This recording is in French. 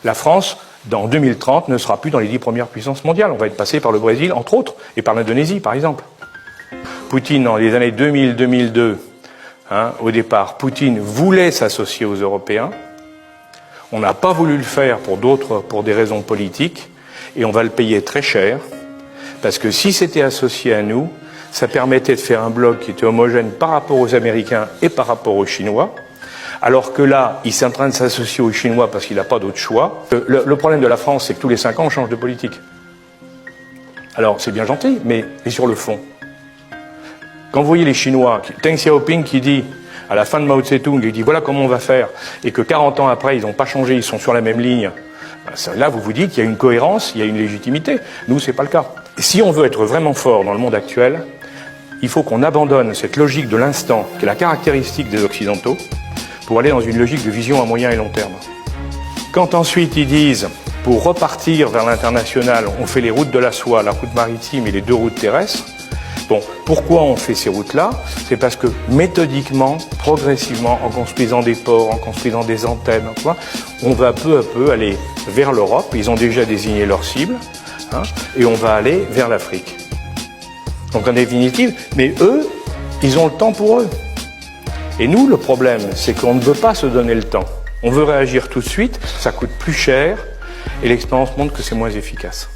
la France, en 2030, ne sera plus dans les 10 premières puissances mondiales. On va être passé par le Brésil, entre autres, et par l'Indonésie, par exemple. Poutine, dans les années 2000-2002, au départ, Poutine voulait s'associer aux Européens. On n'a pas voulu le faire pour des raisons politiques, et on va le payer très cher, parce que si c'était associé à nous, ça permettait de faire un bloc qui était homogène par rapport aux Américains et par rapport aux Chinois, alors que là, il est en train de s'associer aux Chinois parce qu'il n'a pas d'autre choix. Le problème de la France, c'est que tous les 5 ans, on change de politique. Alors, c'est bien gentil, mais sur le fond. Quand vous voyez les Chinois, Deng Xiaoping qui dit, à la fin de Mao Tse-tung, il dit voilà comment on va faire, et que 40 ans après, ils n'ont pas changé, ils sont sur la même ligne, là, vous vous dites qu'il y a une cohérence, il y a une légitimité. Nous, c'est pas le cas. Et si on veut être vraiment fort dans le monde actuel, il faut qu'on abandonne cette logique de l'instant, qui est la caractéristique des Occidentaux, pour aller dans une logique de vision à moyen et long terme. Quand ensuite ils disent, pour repartir vers l'international, on fait les routes de la soie, la route maritime et les 2 routes terrestres, bon, pourquoi on fait ces routes-là? C'est parce que méthodiquement, progressivement, en construisant des ports, en construisant des antennes, on va peu à peu aller vers l'Europe, ils ont déjà désigné leur cible, et on va aller vers l'Afrique. Donc en définitive, mais eux, ils ont le temps pour eux. Et nous, le problème, c'est qu'on ne veut pas se donner le temps. On veut réagir tout de suite, ça coûte plus cher, et l'expérience montre que c'est moins efficace.